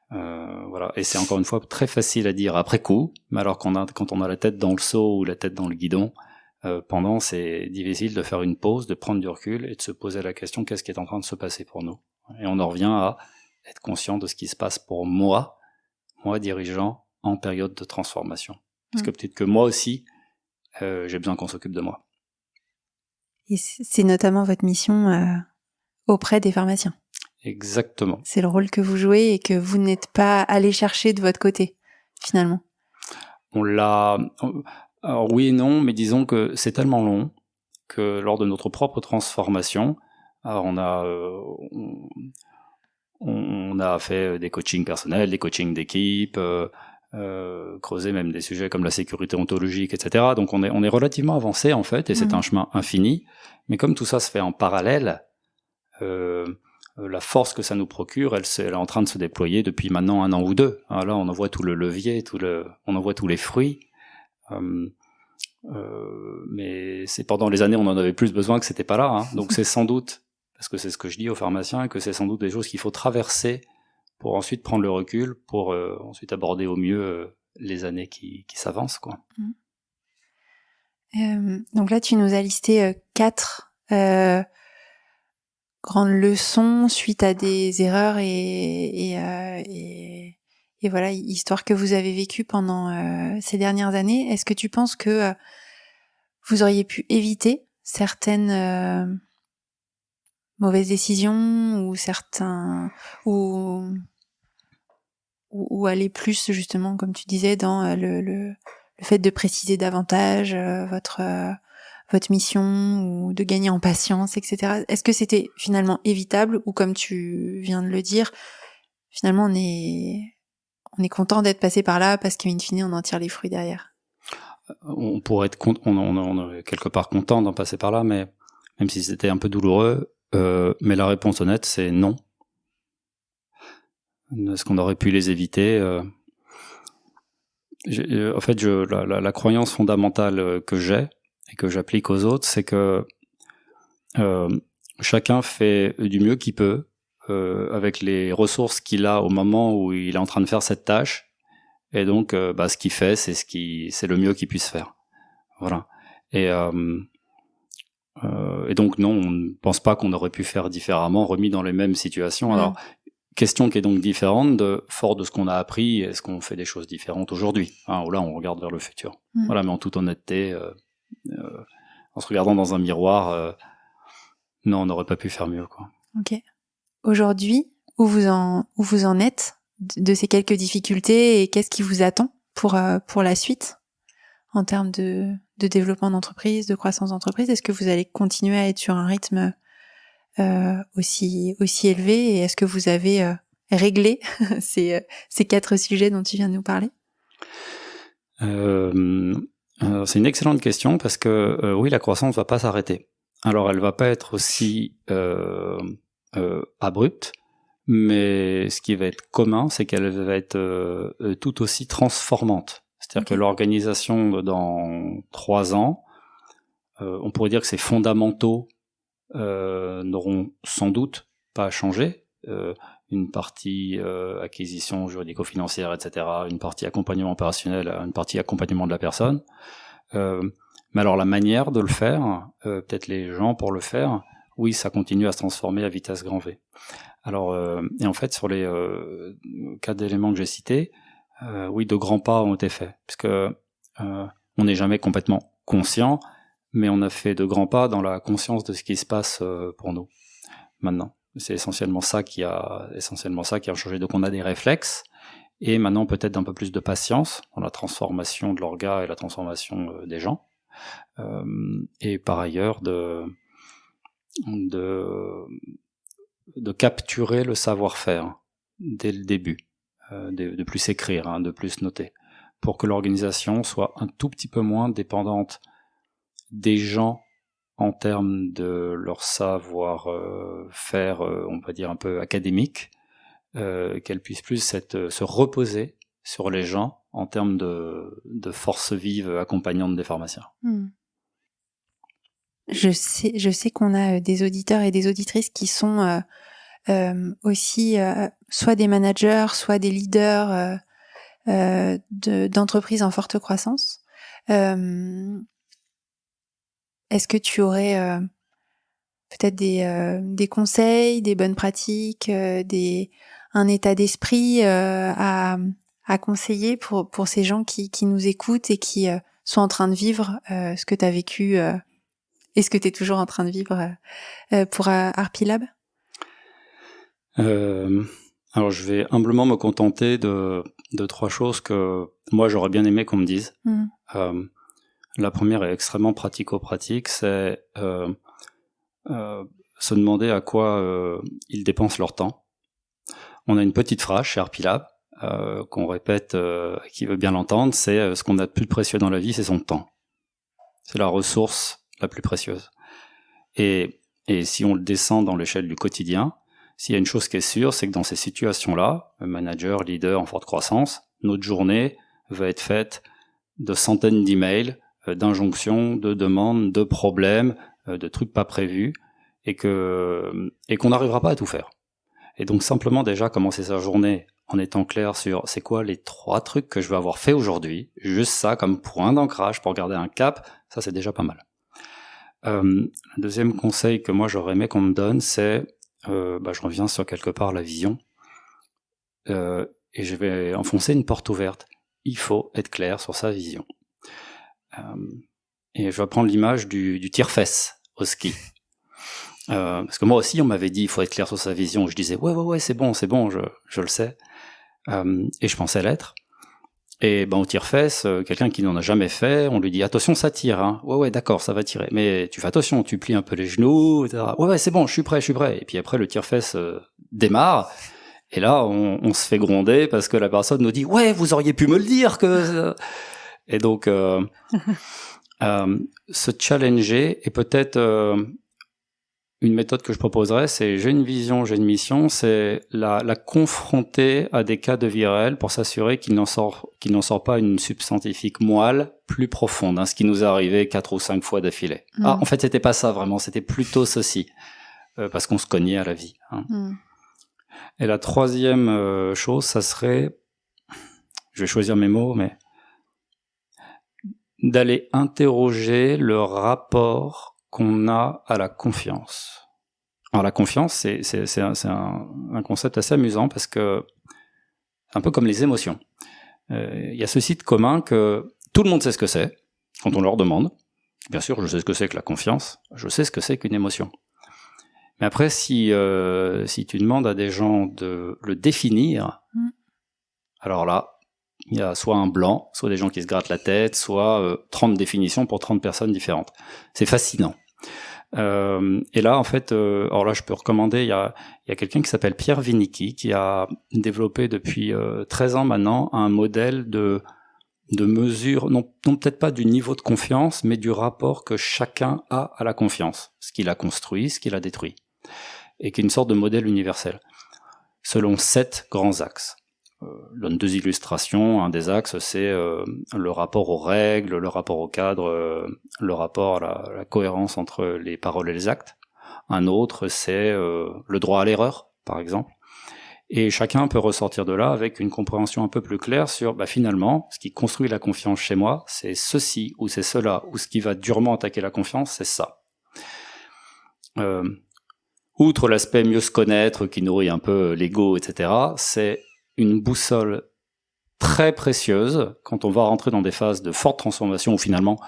Voilà. Et c'est encore une fois très facile à dire après coup, mais alors quand on a la tête dans le seau ou la tête dans le guidon, pendant, c'est difficile de faire une pause, de prendre du recul et de se poser la question, qu'est-ce qui est en train de se passer pour nous? Et on en revient à être conscient de ce qui se passe pour moi dirigeant, en période de transformation. Parce que peut-être que moi aussi, j'ai besoin qu'on s'occupe de moi. Et c'est notamment votre mission auprès des pharmaciens. Exactement. C'est le rôle que vous jouez et que vous n'êtes pas allé chercher de votre côté, finalement. Alors oui et non, mais disons que c'est tellement long que lors de notre propre transformation, alors on a fait des coachings personnels, des coachings d'équipe, creuser même des sujets comme la sécurité ontologique, etc. Donc on est relativement avancé en fait, et c'est un chemin infini. Mais comme tout ça se fait en parallèle, la force que ça nous procure, elle est en train de se déployer depuis maintenant 1 an ou 2. Alors là, on en voit tout le levier, on en voit tous les fruits. Mais c'est pendant les années on en avait plus besoin que c'était pas là, hein. Donc c'est sans doute, parce que c'est ce que je dis aux pharmaciens, que c'est sans doute des choses qu'il faut traverser pour ensuite prendre le recul, pour ensuite aborder au mieux les années qui s'avancent, quoi. Donc là tu nous as listé 4 grandes leçons suite à des erreurs et voilà, histoire que vous avez vécue pendant ces dernières années. Est-ce que tu penses que vous auriez pu éviter certaines mauvaises décisions ou certains ou aller plus justement, comme tu disais, dans le fait de préciser davantage votre mission ou de gagner en patience, etc. Est-ce que c'était finalement évitable ou, comme tu viens de le dire, finalement on est content d'être passé par là parce qu'in fine on en tire les fruits derrière? On pourrait être on est quelque part content d'en passer par là, mais même si c'était un peu douloureux, mais la réponse honnête c'est non. Est-ce qu'on aurait pu les éviter? En fait, la croyance fondamentale que j'ai et que j'applique aux autres, c'est que chacun fait du mieux qu'il peut avec les ressources qu'il a au moment où il est en train de faire cette tâche. Et donc, ce qu'il fait, c'est le mieux qu'il puisse faire. Voilà. Et donc non, on ne pense pas qu'on aurait pu faire différemment, remis dans les mêmes situations. Alors, question qui est donc différente fort de ce qu'on a appris, est-ce qu'on fait des choses différentes aujourd'hui, ou là on regarde vers le futur. Voilà, mais en toute honnêteté, en se regardant dans un miroir, non, on n'aurait pas pu faire mieux, quoi. Ok. Aujourd'hui, où vous en êtes de ces quelques difficultés et qu'est-ce qui vous attend pour la suite en termes de développement d'entreprise, de croissance d'entreprise? Est-ce que vous allez continuer à être sur un rythme aussi élevé, et est-ce que vous avez réglé ces 4 sujets dont tu viens de nous parler? C'est une excellente question parce que oui, la croissance va pas s'arrêter. Alors elle va pas être aussi abrupte, mais ce qui va être commun, c'est qu'elle va être tout aussi transformante. C'est-à-dire que l'organisation dans 3 ans, on pourrait dire que ses fondamentaux n'auront sans doute pas changé. Une partie acquisition juridico-financière, etc., une partie accompagnement opérationnel, une partie accompagnement de la personne. Mais alors la manière de le faire, peut-être les gens pour le faire, oui, ça continue à se transformer à vitesse grand V. Alors, et en fait, sur les 4 éléments que j'ai cités, oui, de grands pas ont été faits, puisque on n'est jamais complètement conscient, mais on a fait de grands pas dans la conscience de ce qui se passe pour nous maintenant. C'est essentiellement ça qui a changé. Donc on a des réflexes, et maintenant peut-être d'un peu plus de patience dans la transformation de l'orga et la transformation des gens. Et par ailleurs de capturer le savoir-faire dès le début, de plus écrire, de plus noter, pour que l'organisation soit un tout petit peu moins dépendante des gens en termes de leur savoir-faire, on va dire un peu académique, qu'elle puisse plus se reposer sur les gens en termes de force vive accompagnante des pharmaciens. Je sais qu'on a des auditeurs et des auditrices qui sont aussi soit des managers, soit des leaders d'entreprises en forte croissance. Est-ce que tu aurais peut-être des conseils, des bonnes pratiques, un état d'esprit à conseiller pour ces gens qui nous écoutent et qui sont en train de vivre ce que tu as vécu et ce que tu es toujours en train de vivre pour Harpilab? Alors je vais humblement me contenter de 3 choses que moi j'aurais bien aimé qu'on me dise. La première est extrêmement pratico-pratique, c'est se demander à quoi ils dépensent leur temps. On a une petite phrase chez Harpilab qu'on répète, qui veut bien l'entendre, c'est ce qu'on a de plus précieux dans la vie, c'est son temps. C'est la ressource la plus précieuse. Et si on le descend dans l'échelle du quotidien, s'il y a une chose qui est sûre, c'est que dans ces situations-là, manager, leader en forte croissance, notre journée va être faite de centaines d'emails, d'injonctions, de demandes, de problèmes, de trucs pas prévus, et qu'on n'arrivera pas à tout faire. Et donc simplement déjà commencer sa journée en étant clair sur c'est quoi les 3 trucs que je vais avoir fait aujourd'hui, juste ça comme point d'ancrage pour garder un cap, ça c'est déjà pas mal. Le deuxième conseil que moi j'aurais aimé qu'on me donne, c'est, je reviens sur quelque part la vision, et je vais enfoncer une porte ouverte. Il faut être clair sur sa vision. Et je vais prendre l'image du tire-fesse au ski. Parce que moi aussi, on m'avait dit il faut être clair sur sa vision. Je disais ouais, c'est bon, je le sais. Et je pensais l'être. Et au tire-fesse, quelqu'un qui n'en a jamais fait, on lui dit attention, ça tire. Hein. Ouais, d'accord, ça va tirer. Mais tu fais attention, tu plies un peu les genoux, etc. Ouais, c'est bon, je suis prêt. Et puis après, le tire-fesse démarre. Et là, on se fait gronder parce que la personne nous dit ouais, vous auriez pu me le dire que. Et donc, se challenger et peut-être une méthode que je proposerais, c'est j'ai une vision, j'ai une mission, c'est la confronter à des cas de vie réels pour s'assurer qu'il n'en sort pas une substantifique moelle plus profonde, ce qui nous est arrivé 4 ou 5 fois d'affilée. Ah, en fait, c'était pas ça vraiment, c'était plutôt ceci, parce qu'on se cognait à la vie. Et la troisième chose, ça serait, je vais choisir mes mots, mais d'aller interroger le rapport qu'on a à la confiance. Alors la confiance, c'est un concept assez amusant parce que c'est un peu comme les émotions. Il y a ce site commun que tout le monde sait ce que c'est quand on leur demande. Bien sûr, je sais ce que c'est que la confiance, je sais ce que c'est qu'une émotion. Mais après, si tu demandes à des gens de le définir, alors là, il y a soit un blanc, soit des gens qui se grattent la tête, soit 30 définitions pour 30 personnes différentes. C'est fascinant. Et là, en fait, alors là, je peux recommander, il y a quelqu'un qui s'appelle Pierre Vinicki, qui a développé depuis 13 ans maintenant un modèle de mesure, non peut-être pas du niveau de confiance, mais du rapport que chacun a à la confiance, ce qu'il a construit, ce qu'il a détruit, et qui est une sorte de modèle universel, selon 7 grands axes. Je donne 2 illustrations. Un des axes, c'est le rapport aux règles, le rapport au cadre, le rapport à la cohérence entre les paroles et les actes. Un autre, c'est le droit à l'erreur, par exemple. Et chacun peut ressortir de là avec une compréhension un peu plus claire sur, finalement, ce qui construit la confiance chez moi, c'est ceci ou c'est cela, ou ce qui va durement attaquer la confiance, c'est ça. Outre l'aspect mieux se connaître, qui nourrit un peu l'ego, etc., c'est une boussole très précieuse quand on va rentrer dans des phases de forte transformation où finalement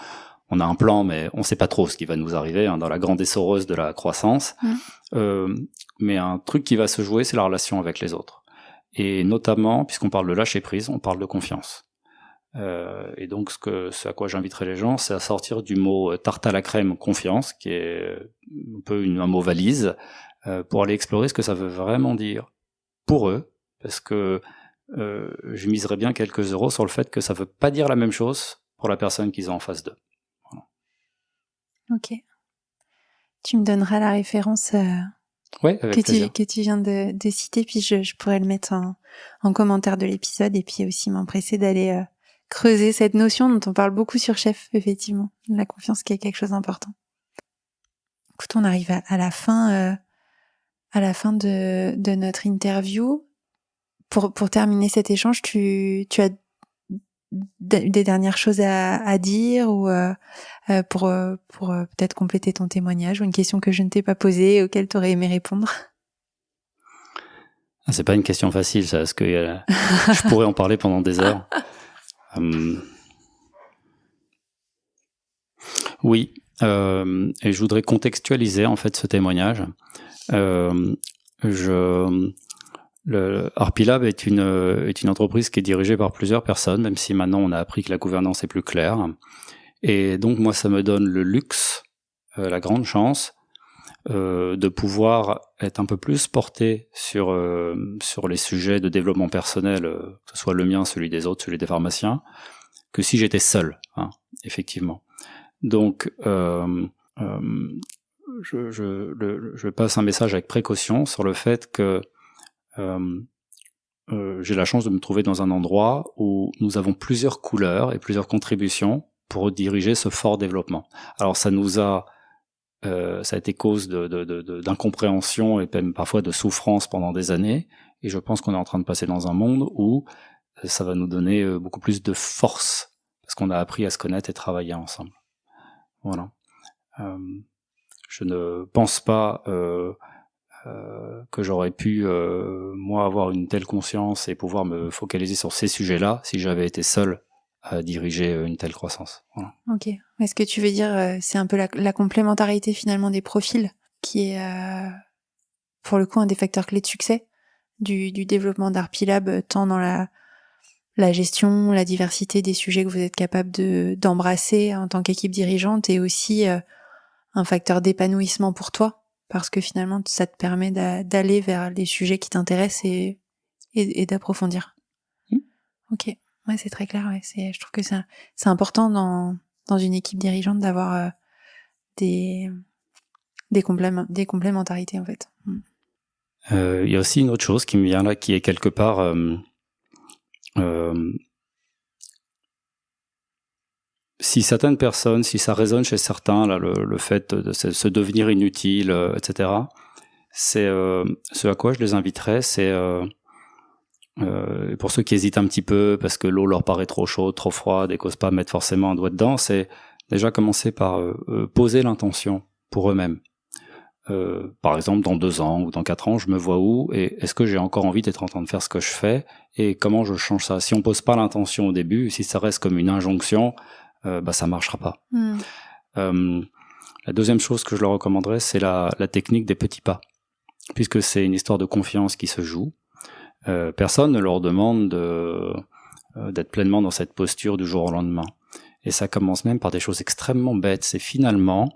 on a un plan mais on sait pas trop ce qui va nous arriver dans la grande essoreuse de la croissance. Mais un truc qui va se jouer, c'est la relation avec les autres. Et notamment, puisqu'on parle de lâcher prise, on parle de confiance. Et donc ce à quoi j'inviterai les gens, c'est à sortir du mot tarte à la crème confiance, qui est un peu un mot valise, pour aller explorer ce que ça veut vraiment dire pour eux. Parce que je miserais bien quelques euros sur le fait que ça veut pas dire la même chose pour la personne qu'ils ont en face d'eux. Voilà. Ok. Tu me donneras la référence ouais, avec plaisir. que tu viens de citer, puis je pourrais le mettre en commentaire de l'épisode, et puis aussi m'empresser d'aller creuser cette notion dont on parle beaucoup sur Chef, effectivement, la confiance qui est quelque chose d'important. Écoute, on arrive à la fin de notre interview. Pour terminer cet échange, tu as des dernières choses à dire ou pour peut-être compléter ton témoignage, ou une question que je ne t'ai pas posée auquel tu aurais aimé répondre? C'est pas une question facile, ça, parce que je pourrais en parler pendant des heures. Oui, et je voudrais contextualiser en fait ce témoignage. Arpilab est une entreprise qui est dirigée par plusieurs personnes, même si maintenant on a appris que la gouvernance est plus claire. Et donc moi, ça me donne le luxe, la grande chance, de pouvoir être un peu plus porté sur les sujets de développement personnel, que ce soit le mien, celui des autres, celui des pharmaciens, que si j'étais seul, effectivement. Donc je passe un message avec précaution sur le fait que j'ai la chance de me trouver dans un endroit où nous avons plusieurs couleurs et plusieurs contributions pour diriger ce fort développement. Alors ça a été cause d'incompréhension et même parfois de souffrance pendant des années, et je pense qu'on est en train de passer dans un monde où ça va nous donner beaucoup plus de force, parce qu'on a appris à se connaître et travailler ensemble. Voilà. Je ne pense pas que j'aurais pu, moi, avoir une telle conscience et pouvoir me focaliser sur ces sujets-là si j'avais été seul à diriger une telle croissance. Voilà. Ok. Est-ce que tu veux dire, c'est un peu la complémentarité finalement des profils qui est, pour le coup, un des facteurs clés de succès du développement d'Arpilab, tant dans la gestion, la diversité des sujets que vous êtes capable d'embrasser en tant qu'équipe dirigeante, et aussi un facteur d'épanouissement pour toi, parce que finalement ça te permet d'aller vers les sujets qui t'intéressent et d'approfondir. Ok, ouais, c'est très clair. Ouais. Je trouve que c'est important dans une équipe dirigeante d'avoir des complémentarités en fait. Il y a aussi une autre chose qui me vient là, qui est quelque part si certaines personnes, si ça résonne chez certains, là, le fait de se devenir inutile, etc., c'est ce à quoi je les inviterais, c'est pour ceux qui hésitent un petit peu parce que l'eau leur paraît trop chaude, trop froide et qu'osent pas mettre forcément un doigt dedans, c'est déjà commencer par poser l'intention pour eux-mêmes. Par exemple, dans 2 ans ou dans 4 ans, je me vois où et est-ce que j'ai encore envie d'être en train de faire ce que je fais et comment je change ça. Si on pose pas l'intention au début, si ça reste comme une injonction, ça marchera pas. La deuxième chose que je leur recommanderais, c'est la technique des petits pas, puisque c'est une histoire de confiance qui se joue. Personne ne leur demande d'être pleinement dans cette posture du jour au lendemain. Et ça commence même par des choses extrêmement bêtes. C'est finalement,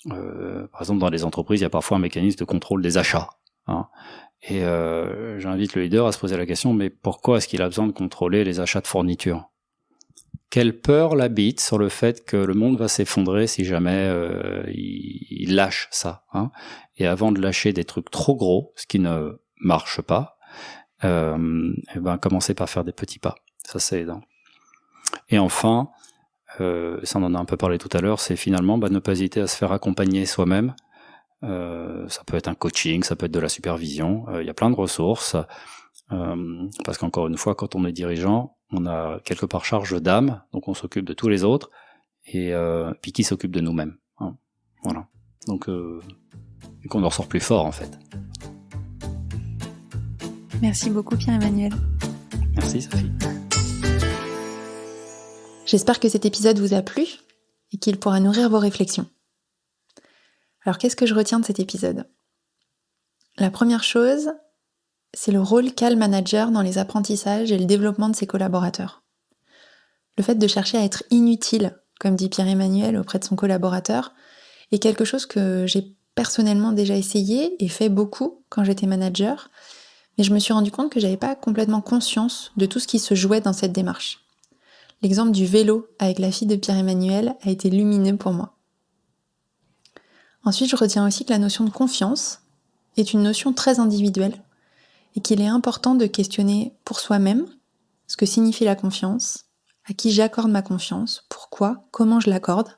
par exemple dans les entreprises, il y a parfois un mécanisme de contrôle des achats. Hein. Et j'invite le leader à se poser la question, mais pourquoi est-ce qu'il a besoin de contrôler les achats de fournitures ? Quelle peur l'habite sur le fait que le monde va s'effondrer si jamais il lâche ça, hein. Et avant de lâcher des trucs trop gros, ce qui ne marche pas, commencez par faire des petits pas. Ça, c'est aidant. Et enfin, ça on en a un peu parlé tout à l'heure, c'est finalement ne pas hésiter à se faire accompagner soi-même. Ça peut être un coaching, ça peut être de la supervision. Il y a plein de ressources. Parce qu'encore une fois, quand on est dirigeant, on a quelque part charge d'âme, donc on s'occupe de tous les autres, et puis qui s'occupe de nous-mêmes. Hein. Voilà. Donc, et qu'on en ressort plus fort en fait. Merci beaucoup Pierre-Emmanuel. Merci Sophie. J'espère que cet épisode vous a plu et qu'il pourra nourrir vos réflexions. Alors qu'est-ce que je retiens de cet épisode ? La première chose, c'est le rôle qu'a le manager dans les apprentissages et le développement de ses collaborateurs. Le fait de chercher à être inutile, comme dit Pierre-Emmanuel auprès de son collaborateur, est quelque chose que j'ai personnellement déjà essayé et fait beaucoup quand j'étais manager, mais je me suis rendu compte que j'avais pas complètement conscience de tout ce qui se jouait dans cette démarche. L'exemple du vélo avec la fille de Pierre-Emmanuel a été lumineux pour moi. Ensuite, je retiens aussi que la notion de confiance est une notion très individuelle et qu'il est important de questionner pour soi-même ce que signifie la confiance, à qui j'accorde ma confiance, pourquoi, comment je l'accorde,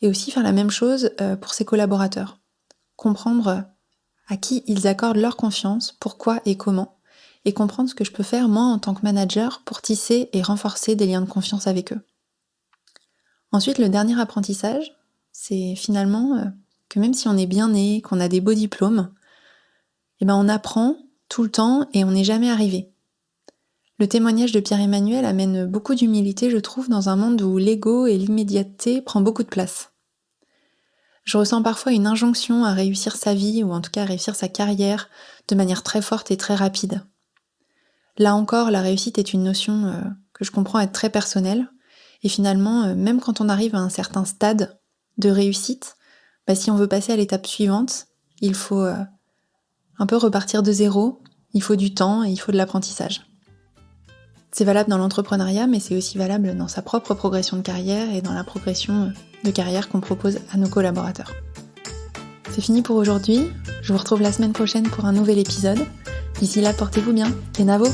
et aussi faire la même chose pour ses collaborateurs. Comprendre à qui ils accordent leur confiance, pourquoi et comment, et comprendre ce que je peux faire moi en tant que manager pour tisser et renforcer des liens de confiance avec eux. Ensuite, le dernier apprentissage, c'est finalement que même si on est bien né, qu'on a des beaux diplômes, on apprend tout le temps et on n'est jamais arrivé. Le témoignage de Pierre-Emmanuel amène beaucoup d'humilité, je trouve, dans un monde où l'ego et l'immédiateté prend beaucoup de place. Je ressens parfois une injonction à réussir sa vie, ou en tout cas à réussir sa carrière, de manière très forte et très rapide. Là encore, la réussite est une notion que je comprends être très personnelle, et finalement, même quand on arrive à un certain stade de réussite, si on veut passer à l'étape suivante, il faut un peu repartir de zéro, il faut du temps et il faut de l'apprentissage. C'est valable dans l'entrepreneuriat, mais c'est aussi valable dans sa propre progression de carrière et dans la progression de carrière qu'on propose à nos collaborateurs. C'est fini pour aujourd'hui, je vous retrouve la semaine prochaine pour un nouvel épisode. D'ici là, portez-vous bien, Kenavo!